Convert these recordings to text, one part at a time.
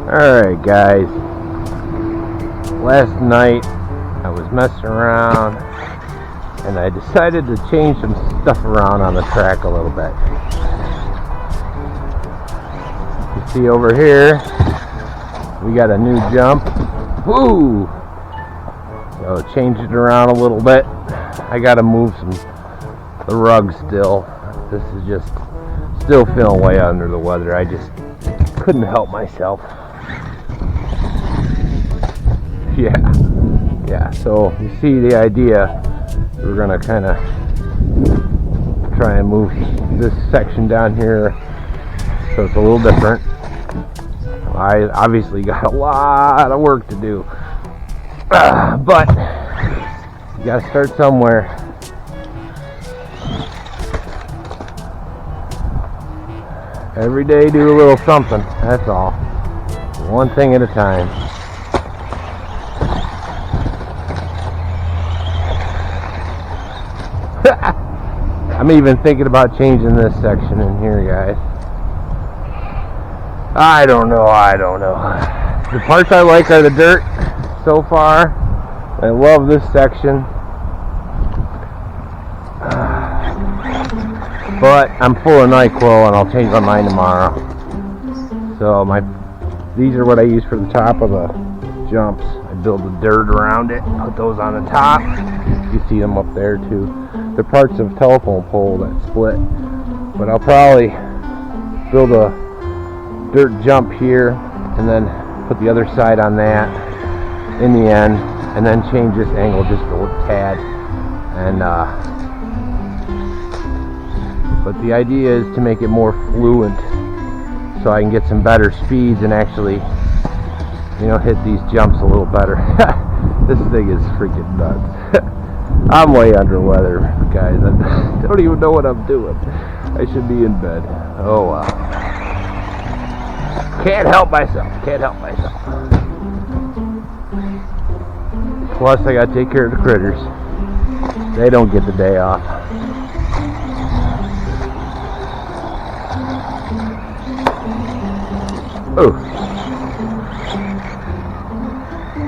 Alright guys, last night I was messing around and I decided to change some stuff around on the track a little bit. You see over here, we got a new jump. Woo! So change it around a little bit. I gotta move the rug still. This is just still feeling way under the weather. I just couldn't help myself. Yeah, so you see the idea. We're gonna kind of try and move this section down here so it's a little different. I obviously got a lot of work to do, but you gotta start somewhere. Every day do a little something, that's all. One thing at a time. I'm even thinking about changing this section in here, guys. I don't know. The parts I like are the dirt so far. I love this section. But I'm full of NyQuil and I'll change my mind tomorrow. So these are what I use for the top of the jumps. I build the dirt around it, put those on the top. You see them up there too. They're parts of a telephone pole that split. But I'll probably build a dirt jump here and then put the other side on that in the end, and then change this angle just a tad. And but the idea is to make it more fluent so I can get some better speeds and actually, hit these jumps a little better. This thing is freaking nuts. I'm way under weather, guys. I don't even know what I'm doing. I should be in bed. Oh well. Can't help myself. Plus I gotta take care of the critters. They don't get the day off. Oh,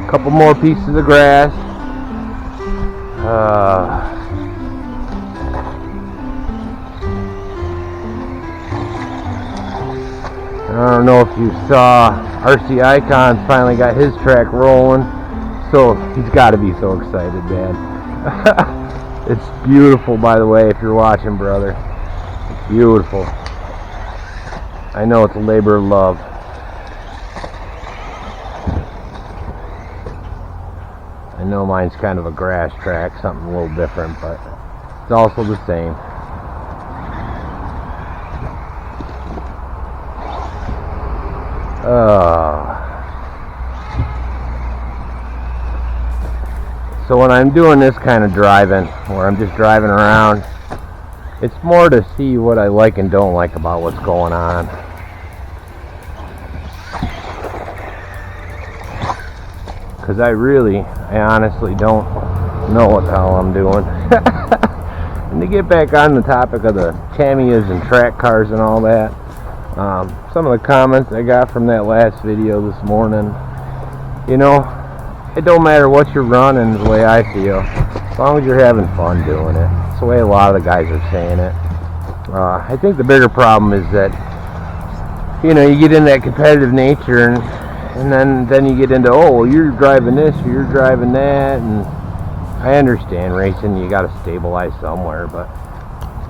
couple more pieces of grass. I don't know if you saw, RC Icon's finally got his track rolling, so he's got to be so excited, man. It's beautiful, by the way, if you're watching, brother. It's beautiful. I know it's a labor of love. I know mine's kind of a grass track, something a little different, but it's also the same. So when I'm doing this kind of driving, where I'm just driving around, it's more to see what I like and don't like about what's going on. Because I honestly don't know what the hell I'm doing. And to get back on the topic of the TAMIYAs and track cars and all that, some of the comments I got from that last video this morning, it don't matter what you're running, the way I feel, as long as you're having fun doing it. That's the way a lot of the guys are saying it. I think the bigger problem is that, you get in that competitive nature and then you get into, oh, well, you're driving this or you're driving that, and I understand racing, you got to stabilize somewhere, but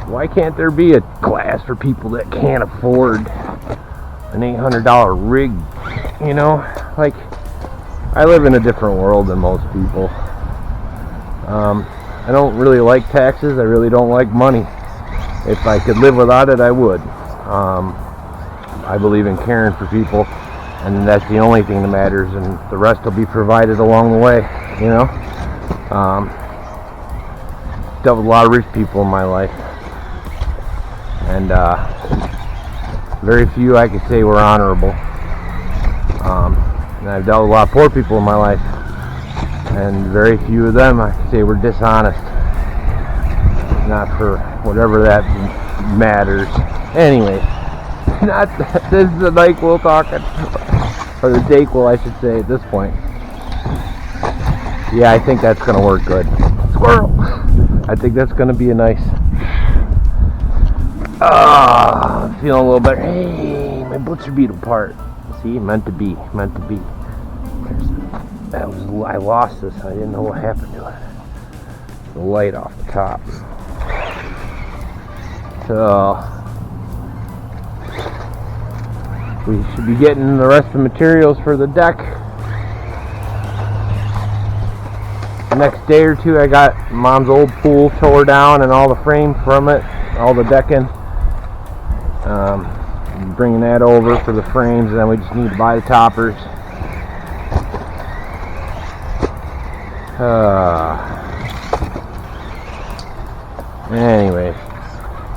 why can't there be a class for people that can't afford an $800 rig? Like, I live in a different world than most people. I don't really like taxes. I really don't like money. If I could live without it, I would. I believe in caring for people, and that's the only thing that matters, and the rest will be provided along the way. Dealt with a lot of rich people in my life, and very few I could say were honorable. And I've dealt with a lot of poor people in my life, and very few of them I could say were dishonest. Not for whatever that matters. Anyway, this is the NyQuil talking. or the Dayquil, I should say, at this point. Yeah, I think that's gonna work good. Squirrel! I think that's gonna be a nice. I'm feeling a little better. Hey, my butcher beetle part. See, meant to be, meant to be. I lost this. I didn't know what happened to it. The light off the top. So we should be getting the rest of the materials for the deck. The next day or two, I got Mom's old pool tore down and all the frame from it, all the decking. Bringing that over for the frames, and then we just need to buy the toppers. Anyway,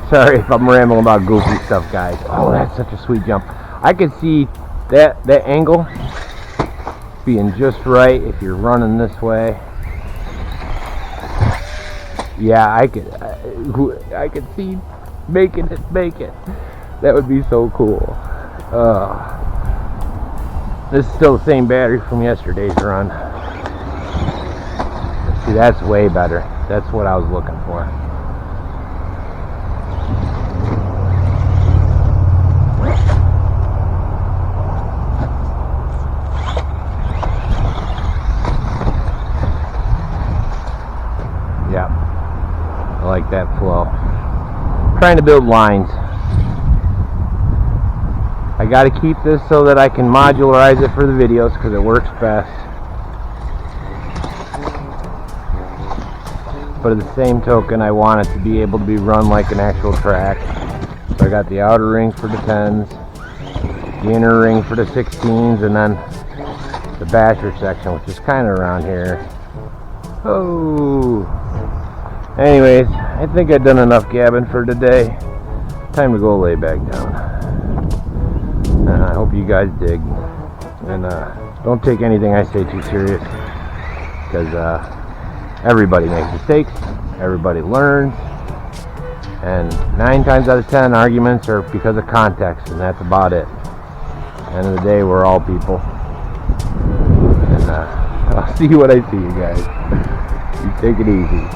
sorry if I'm rambling about goofy stuff, guys. Oh, that's such a sweet jump. I could see that angle being just right if you're running this way. Yeah, I could see making it. That would be so cool. This is still the same battery from yesterday's run. See, that's way better. That's what I was looking for. Yeah, I like that flow. Trying to build lines. I got to keep this so that I can modularize it for the videos because it works best. But at the same token, I want it to be able to be run like an actual track. So I got the outer ring for the 10s, the inner ring for the 16s, and then the basher section, which is kind of around here. Oh. Anyways, I think I've done enough gabbing for today. Time to go lay back down. I hope you guys dig. And don't take anything I say too serious. Because everybody makes mistakes. Everybody learns. And 9 times out of 10 arguments are because of context. And that's about it. At the end of the day, we're all people. And I'll see you when I see you guys. You take it easy.